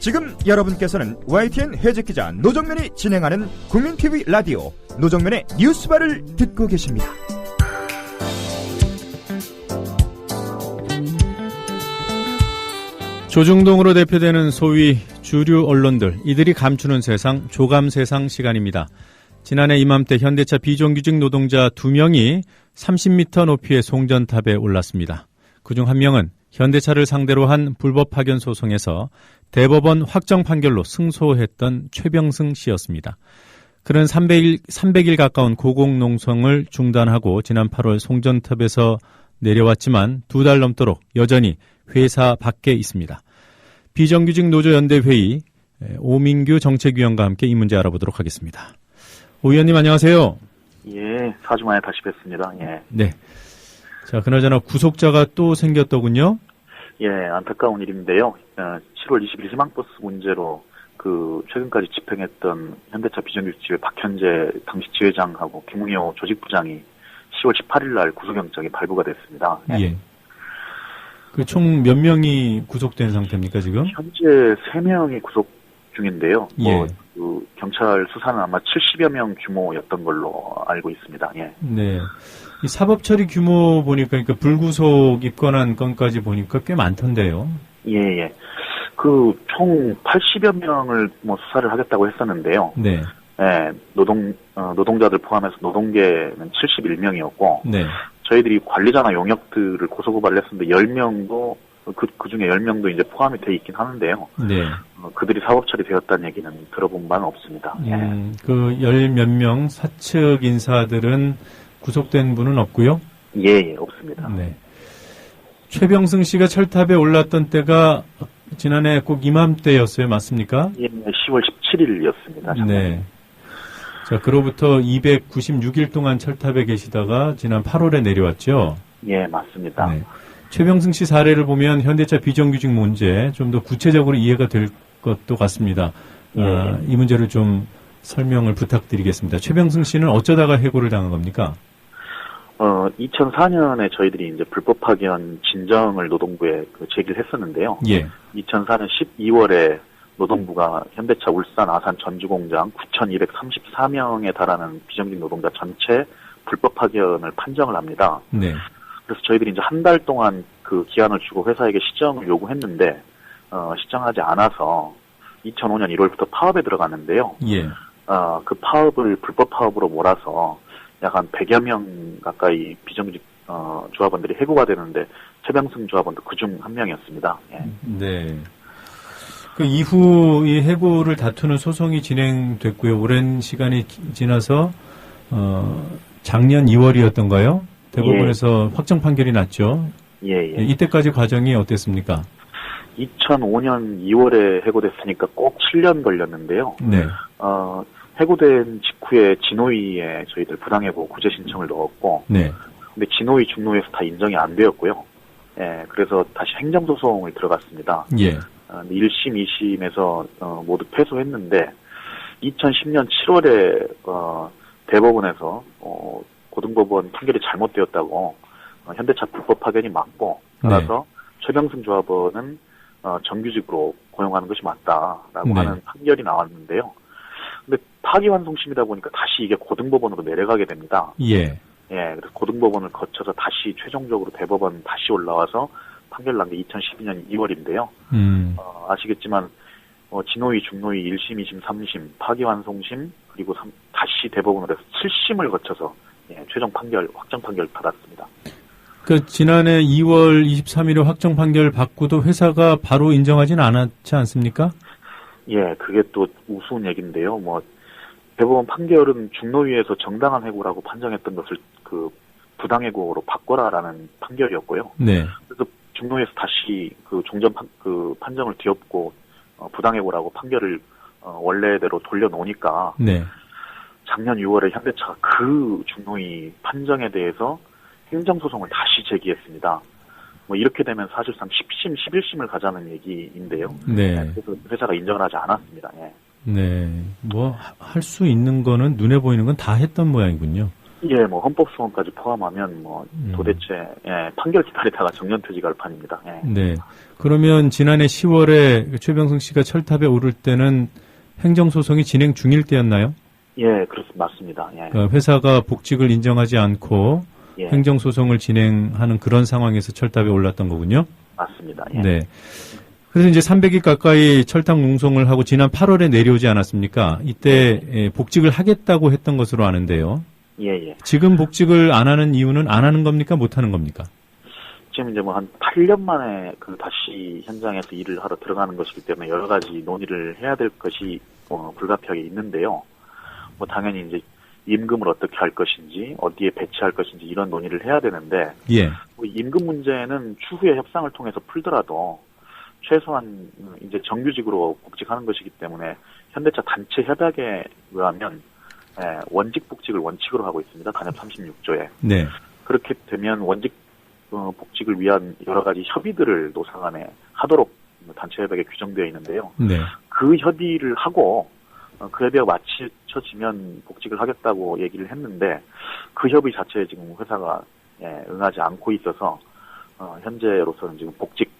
지금 여러분께서는 YTN 해직기자 노정면이 진행하는 국민TV 라디오 노정면의 뉴스바를 듣고 계십니다. 조중동으로 대표되는 소위 주류 언론들, 이들이 감추는 세상, 조감 세상 시간입니다. 지난해 이맘때 현대차 비정규직 노동자 2명이 30m 높이의 송전탑에 올랐습니다. 그중 한 명은 현대차를 상대로 한 불법 파견 소송에서 대법원 확정 판결로 승소했던 최병승 씨였습니다. 그는 300일 가까운 고공농성을 중단하고 지난 8월 송전탑에서 내려왔지만 2달 넘도록 여전히 회사 밖에 있습니다. 비정규직 노조연대회의 오민규 정책위원과 함께 이 문제 알아보도록 하겠습니다. 오 위원님 안녕하세요. 예, 4주 만에 다시 뵙습니다. 예. 네. 자, 그나저나 구속자가 또 생겼더군요. 예, 안타까운 일인데요. 7월 20일 희망버스 문제로 최근까지 집행했던 현대차 비정규직지회 박현재 당시 지회장하고 김웅효 조직부장이 10월 18일 날 구속영장이 발부가 됐습니다. 예. 그 총 몇 명이 구속된 상태입니까, 지금? 현재 3명이 구속 중인데요. 예. 경찰 수사는 아마 70여 명 규모였던 걸로 알고 있습니다. 예. 네. 이 사법 처리 규모 보니까, 그러니까 불구속 입건한 건까지 보니까 꽤 많던데요. 예, 예. 총 80여 명을 수사를 하겠다고 했었는데요. 네. 예, 노동자들 포함해서 노동계는 71명이었고, 네. 저희들이 관리자나 용역들을 고소고발을 했었는데 10명도, 그 중에 10명도 이제 포함이 돼 있긴 하는데요. 네. 그들이 사법 처리되었다는 얘기는 들어본 바는 없습니다. 예. 그 열 몇 명 사측 인사들은 구속된 분은 없고요? 예, 없습니다. 네. 최병승 씨가 철탑에 올랐던 때가 지난해 꼭 이맘때였어요, 맞습니까? 예, 10월 17일이었습니다. 네. 자, 그로부터 296일 동안 철탑에 계시다가 지난 8월에 내려왔죠? 예, 맞습니다. 네. 최병승 씨 사례를 보면 현대차 비정규직 문제 좀 더 구체적으로 이해가 될 것도 같습니다. 예. 이 문제를 좀 설명을 부탁드리겠습니다. 최병승 씨는 어쩌다가 해고를 당한 겁니까? 2004년에 저희들이 이제 불법 파견 진정을 노동부에 제기를 했었는데요. 예. 2004년 12월에 노동부가 현대차 울산 아산 전주공장 9,234명에 달하는 비정규직 노동자 전체 불법 파견을 판정을 합니다. 네. 그래서 저희들이 이제 한 달 동안 그 기한을 주고 회사에게 시정을 요구했는데, 시정하지 않아서 2005년 1월부터 파업에 들어갔는데요. 예. 그 파업을 불법 파업으로 몰아서 약 한 100여 명 가까이 비정규직, 조합원들이 해고가 되는데, 최병승 조합원도 그중 한 명이었습니다. 예. 네. 그 이후 이 해고를 다투는 소송이 진행됐고요. 오랜 시간이 지나서, 작년 2월이었던가요? 대법원에서 예. 확정 판결이 났죠. 예, 예. 이때까지 과정이 어땠습니까? 2005년 2월에 해고됐으니까 꼭 7년 걸렸는데요. 네. 해고된 직후에 진호위에 저희들 부당해고 구제 신청을 넣었고, 네. 근데 진호위, 중노위에서 다 인정이 안 되었고요. 예, 그래서 다시 행정소송을 들어갔습니다. 예. 1심, 2심에서 모두 패소했는데, 2010년 7월에 대법원에서 고등법원 판결이 잘못되었다고 현대차 불법 파견이 맞고, 따라서 최병승 조합원은 정규직으로 고용하는 것이 맞다라고 하는 판결이 나왔는데요. 근데 파기환송심이다 보니까 다시 이게 고등법원으로 내려가게 됩니다. 예. 예, 그래서 고등법원을 거쳐서 다시 최종적으로 대법원 다시 올라와서 판결 난 게 2012년 2월인데요. 아시겠지만 진호위, 중노위 1심, 2심, 3심, 파기환송심 그리고 다시 대법원으로 해서 7심을 거쳐서 최종 판결, 확정 판결 받았습니다. 그 지난해 2월 23일에 확정 판결 받고도 회사가 바로 인정하지는 않았지 않습니까? 예, 그게 또 우스운 얘기인데요. 대법원 판결은 중노위에서 정당한 해고라고 판정했던 것을 부당해고로 바꿔라라는 판결이었고요. 네. 그래서 중노위에서 다시 종전 판정을 뒤엎고 부당해고라고 판결을 원래대로 돌려놓으니까. 네. 작년 6월에 현대차가 그 중노위 판정에 대해서 행정소송을 다시 제기했습니다. 이렇게 되면 사실상 10심, 11심을 가자는 얘기인데요. 네. 그래서 회사가 인정을 하지 않았습니다. 예. 네. 할 수 있는 거는 눈에 보이는 건 다 했던 모양이군요. 예, 뭐 헌법소원까지 포함하면 뭐 도대체 판결 기다리다가 정년퇴직할 판입니다. 예. 네. 그러면 지난해 10월에 최병승 씨가 철탑에 오를 때는 행정소송이 진행 중일 때였나요? 예, 그렇습니다. 맞습니다. 예. 회사가 복직을 인정하지 않고 예. 행정소송을 진행하는 그런 상황에서 철탑에 올랐던 거군요. 맞습니다. 예. 네. 그래서 이제 300일 가까이 철탑 농성을 하고 지난 8월에 내려오지 않았습니까? 이때 복직을 하겠다고 했던 것으로 아는데요. 예. 지금 복직을 안 하는 이유는 안 하는 겁니까? 못 하는 겁니까? 지금 이제 뭐 한 8년 만에 다시 현장에서 일을 하러 들어가는 것이기 때문에 여러 가지 논의를 해야 될 것이 불가피하게 있는데요. 뭐 당연히 이제 임금을 어떻게 할 것인지, 어디에 배치할 것인지 이런 논의를 해야 되는데, 예. 뭐 임금 문제는 추후에 협상을 통해서 풀더라도 최소한 이제 정규직으로 복직하는 것이기 때문에 현대차 단체 협약에 의하면 원직 복직을 원칙으로 하고 있습니다. 단협 36조에. 네. 그렇게 되면 원직 복직을 위한 여러 가지 협의들을 노사 간에 하도록 단체 협약에 규정되어 있는데요. 네. 그 협의를 하고 그 협의가 마쳐지면 복직을 하겠다고 얘기를 했는데 그 협의 자체에 지금 회사가 응하지 않고 있어서 현재로서는 지금 복직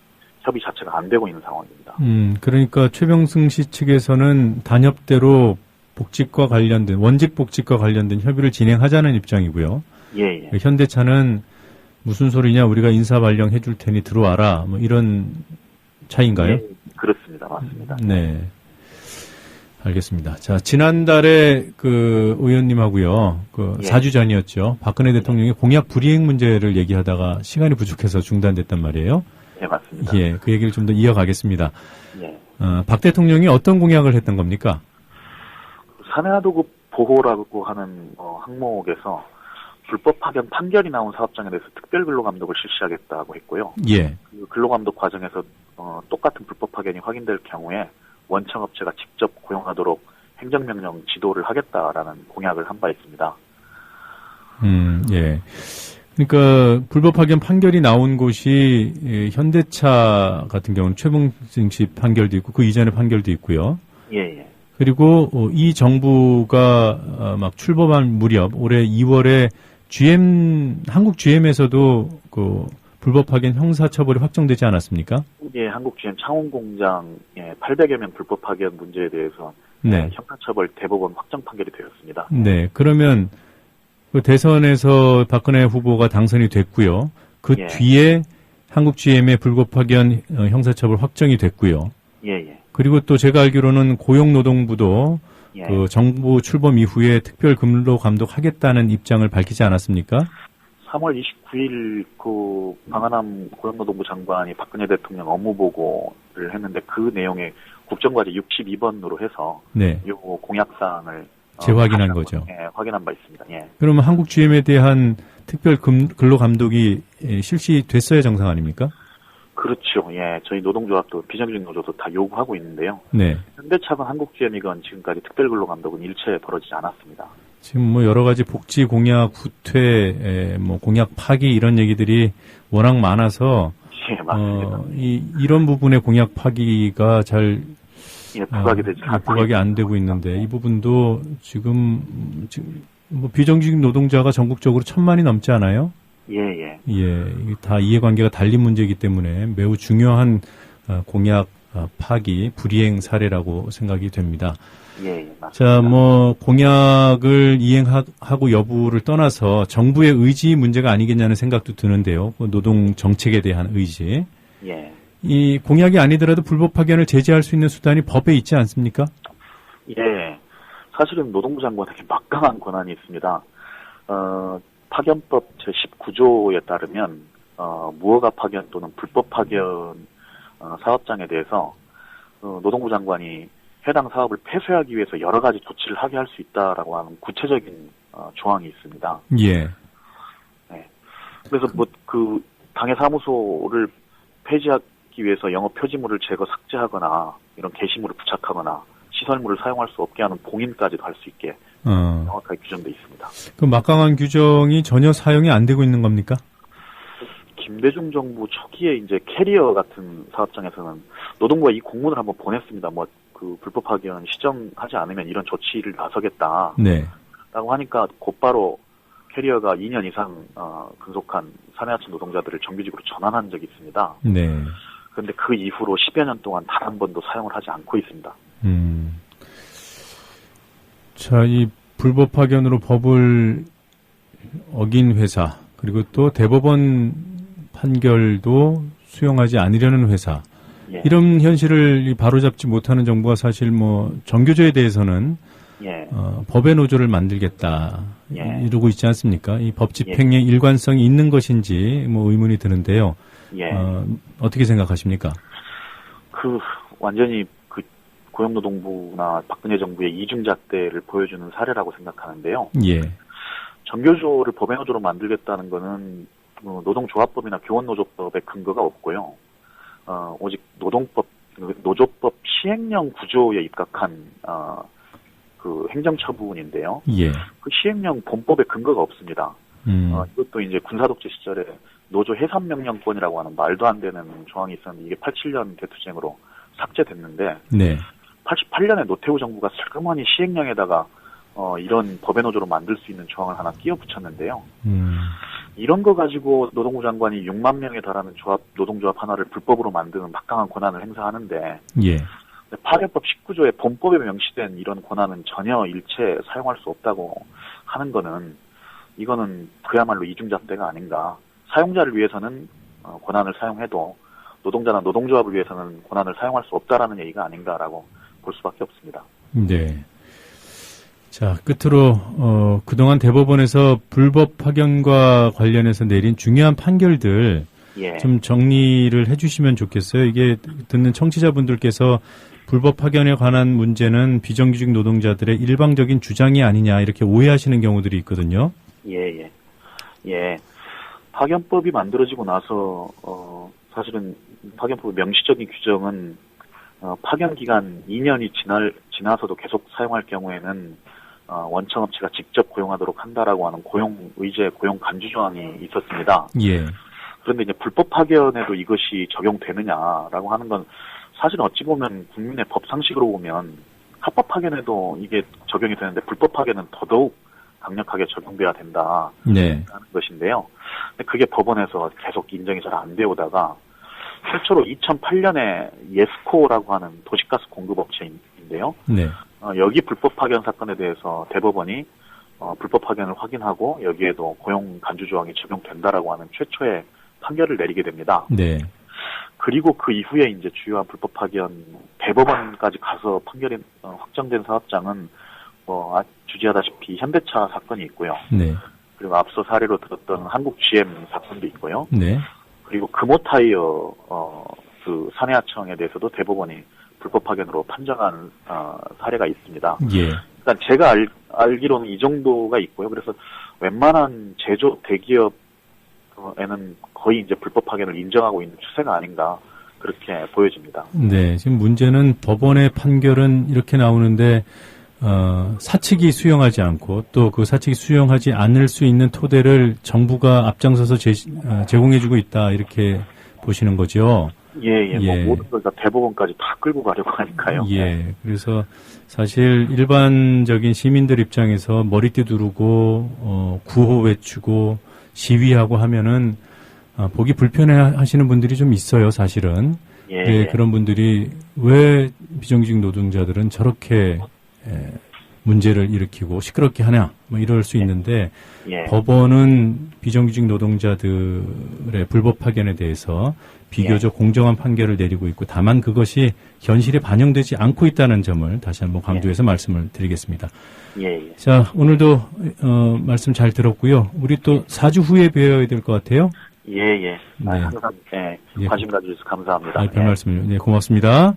협의 자체가 안 되고 있는 상황입니다. 그러니까 최병승 씨 측에서는 단협대로 복직과 관련된 원직 복직과 관련된 협의를 진행하자는 입장이고요. 예. 현대차는 무슨 소리냐 우리가 인사 발령해 줄 테니 들어와라 뭐 이런 차이인가요? 예, 그렇습니다. 맞습니다. 네. 알겠습니다. 자, 지난달에 그 의원님하고요. 4주 전이었죠. 박근혜 대통령이 공약 불이행 문제를 얘기하다가 시간이 부족해서 중단됐단 말이에요. 네, 맞습니다. 예, 그 얘기를 좀 더 이어가겠습니다. 예. 박 대통령이 어떤 공약을 했던 겁니까? 산하도급 보호라고 하는 항목에서 불법 파견 판결이 나온 사업장에 대해서 특별근로감독을 실시하겠다고 했고요. 예. 그 근로감독 과정에서 똑같은 불법 파견이 확인될 경우에 원청업체가 직접 고용하도록 행정명령 지도를 하겠다라는 공약을 한 바 있습니다. 예. 그러니까 불법 파견 판결이 나온 곳이 현대차 같은 경우는 최병승 씨 판결도 있고 그 이전의 판결도 있고요. 예. 그리고 이 정부가 막 출범한 무렵 올해 2월에 한국 GM에서도 그 불법 파견 형사 처벌이 확정되지 않았습니까? 예, 한국 GM 창원공장 800여 명 불법 파견 문제에 대해서 네. 형사 처벌 대법원 확정 판결이 되었습니다. 네, 그러면 그 대선에서 박근혜 후보가 당선이 됐고요. 그 뒤에 한국 GM의 불법 파견 형사 처벌 확정이 됐고요. 예. 그리고 또 제가 알기로는 고용노동부도 그 정부 출범 이후에 특별 근로 감독하겠다는 입장을 밝히지 않았습니까? 3월 29일 그 방한함 고용노동부 장관이 박근혜 대통령 업무 보고를 했는데 그 내용에 국정과제 62번으로 해서 이 공약사항을 재확인한 거죠. 예, 확인한 바 있습니다. 예. 그러면 한국 GM에 대한 특별 근로 감독이 실시됐어야 정상 아닙니까? 그렇죠. 예, 저희 노동조합도 비정규직 노조도 다 요구하고 있는데요. 네. 현대차건 한국 GM이건 지금까지 특별 근로 감독은 일체 벌어지지 않았습니다. 지금 뭐 여러 가지 복지 공약 후퇴, 뭐 공약 파기 이런 얘기들이 워낙 많아서 예, 맞습니다. 이런 부분의 공약 파기가 잘 부각이 안 되고 있는데 이 부분도 지금 뭐 비정규직 노동자가 전국적으로 1,000만이 넘지 않아요? 예. 다 이해관계가 달린 문제이기 때문에 매우 중요한 공약 파기, 불이행 사례라고 생각이 됩니다. 예, 맞습니다. 자, 뭐 공약을 이행하고 여부를 떠나서 정부의 의지 문제가 아니겠냐는 생각도 드는데요. 노동 정책에 대한 의지. 예. 이 공약이 아니더라도 불법 파견을 제재할 수 있는 수단이 법에 있지 않습니까? 예. 사실은 노동부 장관에게 막강한 권한이 있습니다. 파견법 제19조에 따르면 무허가 파견 또는 불법 파견 사업장에 대해서 노동부 장관이 해당 사업을 폐쇄하기 위해서 여러 가지 조치를 하게 할 수 있다라고 하는 구체적인 조항이 있습니다. 예. 네. 그래서 뭐 그 당해 사무소를 폐지하기 위해서 영업 표지물을 제거 삭제하거나 이런 게시물을 부착하거나 시설물을 사용할 수 없게 하는 봉인까지도 할 수 있게 명확하게 규정돼 있습니다. 그 막강한 규정이 전혀 사용이 안 되고 있는 겁니까? 김대중 정부 초기에 이제 캐리어 같은 사업장에서는 노동부가 이 공문을 한번 보냈습니다. 뭐 그 불법 파견 시정하지 않으면 이런 조치를 나서겠다. 네. 라고 하니까 곧바로 캐리어가 2년 이상 근속한 사내하청 노동자들을 정규직으로 전환한 적이 있습니다. 네. 그런데 그 이후로 10여 년 동안 단 한 번도 사용을 하지 않고 있습니다. 자, 이 불법 파견으로 법을 어긴 회사, 그리고 또 대법원 판결도 수용하지 않으려는 회사, 예. 이런 현실을 바로잡지 못하는 정부가 사실 정교조에 대해서는 법의 노조를 만들겠다 이러고 있지 않습니까? 이 법 집행에 일관성이 있는 것인지 의문이 드는데요. 어떻게 생각하십니까? 완전히 고용노동부나 박근혜 정부의 이중잣대를 보여주는 사례라고 생각하는데요. 예. 정교조를 법의 노조로 만들겠다는 거는 노동조합법이나 교원노조법에 근거가 없고요. 오직 노조법 시행령 구조에 입각한 그 행정처분인데요. 예. 그 시행령 본법에 근거가 없습니다. 이것도 이제 군사독재 시절에 노조 해산명령권이라고 하는 말도 안 되는 조항이 있었는데 이게 87년 대투쟁으로 삭제됐는데 네. 88년에 노태우 정부가 슬그머니 시행령에다가 이런 법의 노조로 만들 수 있는 조항을 하나 끼워 붙였는데요. 이런 거 가지고 노동부 장관이 6만 명에 달하는 노동조합 하나를 불법으로 만드는 막강한 권한을 행사하는데 예. 파견법 19조의 본법에 명시된 이런 권한은 전혀 일체 사용할 수 없다고 하는 거는 이거는 그야말로 이중잣대가 아닌가. 사용자를 위해서는 권한을 사용해도 노동자나 노동조합을 위해서는 권한을 사용할 수 없다라는 얘기가 아닌가라고 볼 수밖에 없습니다. 네. 자, 끝으로 그동안 대법원에서 불법 파견과 관련해서 내린 중요한 판결들 좀 정리를 해주시면 좋겠어요. 이게 듣는 청취자분들께서 불법 파견에 관한 문제는 비정규직 노동자들의 일방적인 주장이 아니냐 이렇게 오해하시는 경우들이 있거든요. 예. 파견법이 만들어지고 나서 사실은 파견법의 명시적인 규정은 파견 기간 2년이 지나서도 계속 사용할 경우에는 원청업체가 직접 고용하도록 한다라고 하는 고용 의제, 고용 간주 조항이 있었습니다. 예. 그런데 이제 불법 파견에도 이것이 적용되느냐라고 하는 건 사실 어찌 보면 국민의 법 상식으로 보면 합법 파견에도 이게 적용이 되는데 불법 파견은 더더욱 강력하게 적용돼야 된다. 네. 하는 것인데요. 근데 그게 법원에서 계속 인정이 잘 안 되오다가 최초로 2008년에 예스코라고 하는 도시가스 공급업체인데요. 네. 여기 불법 파견 사건에 대해서 대법원이 불법 파견을 확인하고 여기에도 고용 간주 조항이 적용된다라고 하는 최초의 판결을 내리게 됩니다. 네. 그리고 그 이후에 이제 주요한 불법 파견 대법원까지 가서 판결이 확정된 사업장은 주지하다시피 현대차 사건이 있고요. 네. 그리고 앞서 사례로 들었던 한국 GM 사건도 있고요. 네. 그리고 금호타이어 그 사내하청에 대해서도 대법원이 불법 파견으로 판정한 사례가 있습니다. 예. 일단 제가 알기로는 이 정도가 있고요. 그래서 웬만한 제조 대기업에는 거의 이제 불법 파견을 인정하고 있는 추세가 아닌가 그렇게 보여집니다. 네, 지금 문제는 법원의 판결은 이렇게 나오는데 사측이 수용하지 않고 또 그 사측이 수용하지 않을 수 있는 토대를 정부가 앞장서서 제공해주고 있다 이렇게 보시는 거죠. 예. 모든 걸 다 대법원까지 다 끌고 가려고 하니까요. 예. 그래서 사실 일반적인 시민들 입장에서 머리띠 두르고 구호 외치고 시위하고 하면은 보기 불편해하시는 분들이 좀 있어요, 사실은. 네, 그런 분들이 왜 비정규직 노동자들은 저렇게 문제를 일으키고 시끄럽게 하냐, 이럴 수 있는데, 법원은 비정규직 노동자들의 불법 파견에 대해서 비교적 공정한 판결을 내리고 있고, 다만 그것이 현실에 반영되지 않고 있다는 점을 다시 한번 강조해서 말씀을 드리겠습니다. 자, 오늘도 말씀 잘 들었고요. 우리 또 4주 후에 뵈어야 될 것 같아요. 네. 항상 관심 가져주셔서 감사합니다. 별 말씀을요. 네, 고맙습니다.